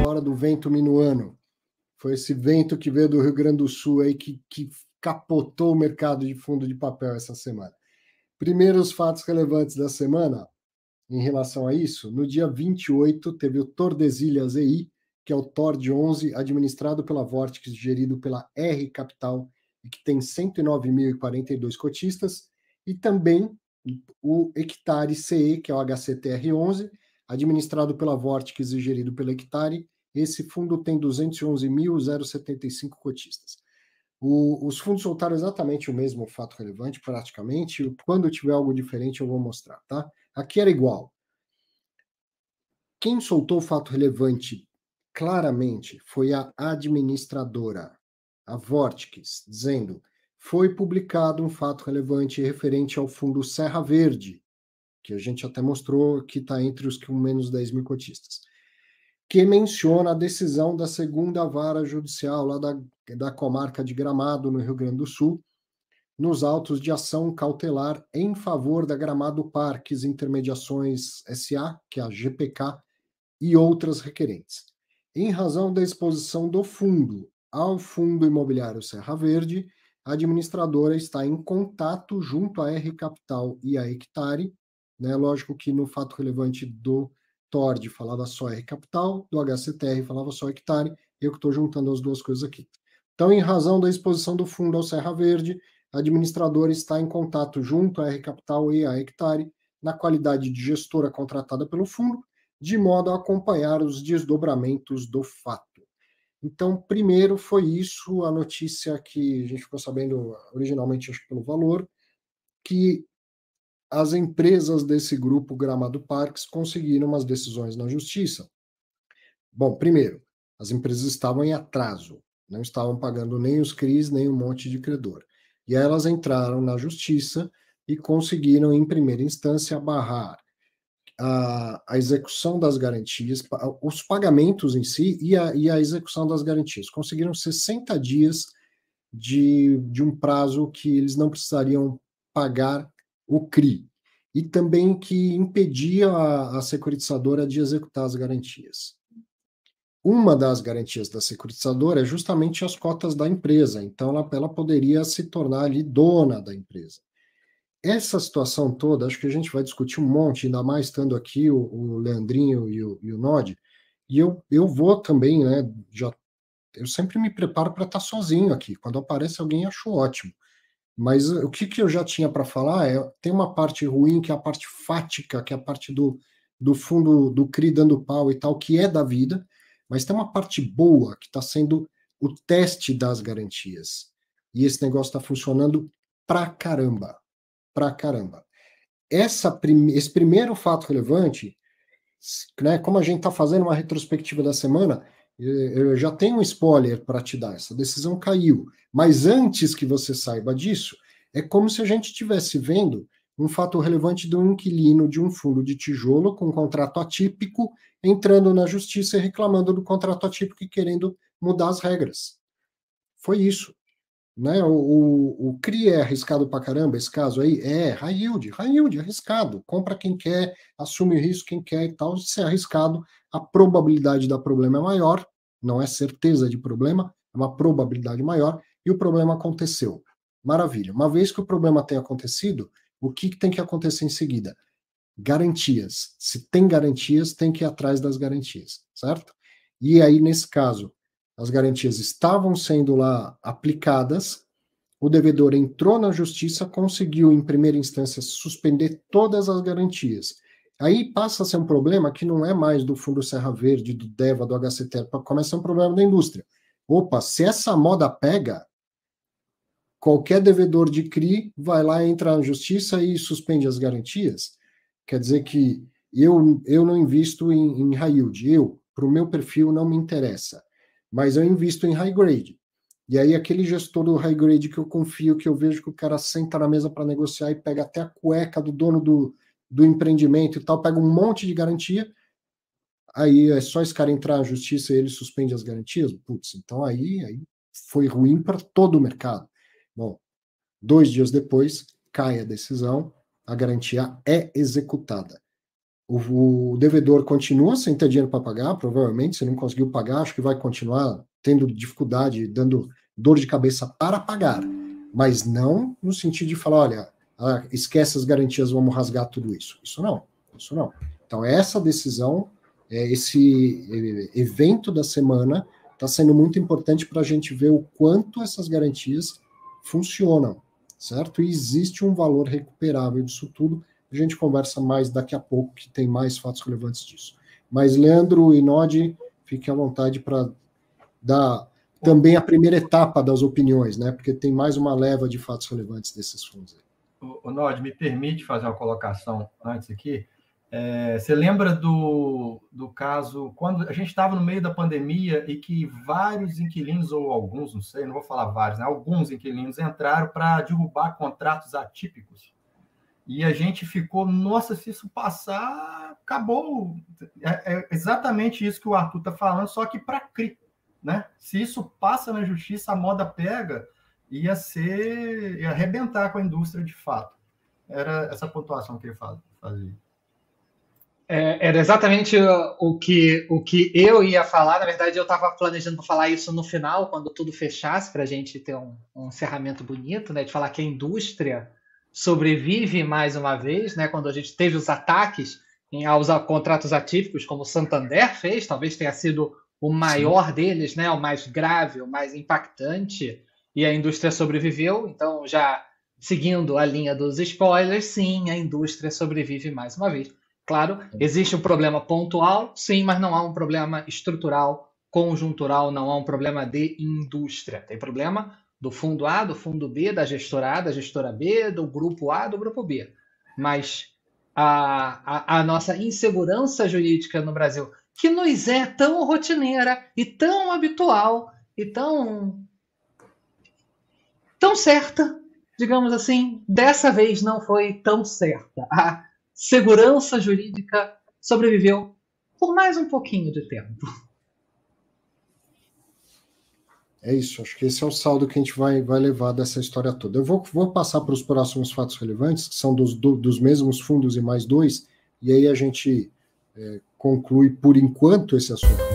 Hora do vento minuano. Foi esse vento que veio do Rio Grande do Sul aí que capotou o mercado de fundo de papel essa semana. Primeiros fatos relevantes da semana em relação a isso, no dia 28 teve o Tordesilhas EI, que é o TORD 11, administrado pela Vortex, gerido pela R Capital, e que tem 109.042 cotistas, e também o Hectare CE, que é o HCTR 11, administrado pela Vortex e gerido pela Hectare. Esse fundo tem 211.075 cotistas. Os fundos soltaram exatamente o mesmo fato relevante, praticamente. Quando tiver algo diferente, eu vou mostrar, tá? Aqui era igual. Quem soltou o fato relevante claramente foi a administradora, a Vortex, dizendo: foi publicado um fato relevante referente ao fundo Serra Verde, que a gente até mostrou que está entre os com menos 10 mil cotistas, que menciona a decisão da segunda vara judicial lá da comarca de Gramado, no Rio Grande do Sul, nos autos de ação cautelar em favor da Gramado Parques Intermediações SA, que é a GPK, e outras requerentes. Em razão da exposição do fundo ao Fundo Imobiliário Serra Verde, a administradora está em contato junto à R Capital e à Hectare, né? Lógico que no fato relevante do TORD falava só R Capital, do HCTR falava só Hectare, eu que estou juntando as duas coisas aqui. Então, em razão da exposição do fundo ao Serra Verde, a administradora está em contato junto à R Capital e à Hectare, na qualidade de gestora contratada pelo fundo, de modo a acompanhar os desdobramentos do fato. Então, primeiro foi isso, a notícia que a gente ficou sabendo originalmente, acho que pelo Valor, que as empresas desse grupo Gramado Parques conseguiram umas decisões na justiça. Bom, primeiro, as empresas estavam em atraso, não estavam pagando nem os CRIs, nem um monte de credor. E aí elas entraram na justiça e conseguiram, em primeira instância, barrar a execução das garantias, os pagamentos em si e a execução das garantias. Conseguiram 60 dias de um prazo que eles não precisariam pagar o CRI. E também que impedia a securitizadora de executar as garantias. Uma das garantias da securitizadora é justamente as cotas da empresa, então ela poderia se tornar ali dona da empresa. Essa situação toda, acho que a gente vai discutir um monte, ainda mais estando aqui o Leandrinho e o Nod, e eu vou também, né, eu sempre me preparo para estar sozinho aqui, quando aparece alguém acho ótimo, mas o que eu já tinha para falar tem uma parte ruim, que é a parte fática, que é a parte do fundo do CRI dando pau e tal, que é da vida, mas tem uma parte boa, que está sendo o teste das garantias, e esse negócio está funcionando pra caramba. Esse primeiro fato relevante, né, como a gente está fazendo uma retrospectiva da semana, eu já tenho um spoiler para te dar. Essa decisão caiu. Mas antes que você saiba disso, é como se a gente estivesse vendo um fato relevante de um inquilino de um fundo de tijolo com um contrato atípico entrando na justiça e reclamando do contrato atípico e querendo mudar as regras. Foi isso. Né? O CRI é arriscado pra caramba, esse caso aí? High yield, arriscado. Compra quem quer, assume o risco quem quer e tal. Se é arriscado, a probabilidade da problema é maior, não é certeza de problema, é uma probabilidade maior, e o problema aconteceu. Maravilha. Uma vez que o problema tenha acontecido, o que tem que acontecer em seguida? Garantias. Se tem garantias, tem que ir atrás das garantias, certo? E aí, nesse caso, as garantias estavam sendo lá aplicadas, o devedor entrou na justiça, conseguiu, em primeira instância, suspender todas as garantias. Aí passa a ser um problema que não é mais do Fundo Serra Verde, do DEVA, do HCT, começa a ser um problema da indústria. Opa, se essa moda pega, qualquer devedor de CRI vai lá entrar na justiça e suspende as garantias. Quer dizer que eu não invisto em high yield, para o meu perfil, não me interessa, mas eu invisto em high grade. E aí aquele gestor do high grade que eu confio, que eu vejo que o cara senta na mesa para negociar e pega até a cueca do dono do empreendimento e tal, pega um monte de garantia, aí é só esse cara entrar na justiça e ele suspende as garantias? Putz, então aí foi ruim para todo o mercado. Bom, 2 dias depois, cai a decisão, a garantia é executada. O devedor continua sem ter dinheiro para pagar, provavelmente, se não conseguiu pagar, acho que vai continuar tendo dificuldade, dando dor de cabeça para pagar, mas não no sentido de falar, olha, esquece as garantias, vamos rasgar tudo isso. Isso não. Então, essa decisão, esse evento da semana está sendo muito importante para a gente ver o quanto essas garantias funcionam, certo? E existe um valor recuperável disso tudo. A gente conversa mais daqui a pouco, que tem mais fatos relevantes disso. Mas, Leandro e Nodi, fiquem à vontade para dar também a primeira etapa das opiniões, né? Porque tem mais uma leva de fatos relevantes desses fundos. O Nodi, me permite fazer uma colocação antes aqui? Você lembra do caso, quando a gente estava no meio da pandemia e que vários inquilinos, ou alguns, não sei, não vou falar vários, né? Alguns inquilinos entraram para derrubar contratos atípicos. E a gente ficou, nossa, se isso passar, acabou. É exatamente isso que o Arthur está falando, só que para CRI, né? Se isso passa na justiça, a moda pega, ia arrebentar com a indústria de fato. Era essa pontuação que eu fazia. Era exatamente o que eu ia falar. Na verdade, eu estava planejando para falar isso no final, quando tudo fechasse, para a gente ter um encerramento bonito, né? De falar que a indústria sobrevive mais uma vez, né? Quando a gente teve os ataques aos contratos atípicos, como o Santander fez, talvez tenha sido o maior deles, né? O mais grave, o mais impactante, e a indústria sobreviveu. Então, já seguindo a linha dos spoilers, sim, a indústria sobrevive mais uma vez. Claro, existe um problema pontual, sim, mas não há um problema estrutural, conjuntural, não há um problema de indústria. Tem problema do fundo A, do fundo B, da gestora A, da gestora B, do grupo A, do grupo B. Mas a nossa insegurança jurídica no Brasil, que nos é tão rotineira e tão habitual e tão certa, digamos assim, dessa vez não foi tão certa. A segurança jurídica sobreviveu por mais um pouquinho de tempo. É isso, acho que esse é o saldo que a gente vai levar dessa história toda. Eu vou passar para os próximos fatos relevantes, que são dos mesmos fundos e mais dois, e aí a gente conclui por enquanto esse assunto.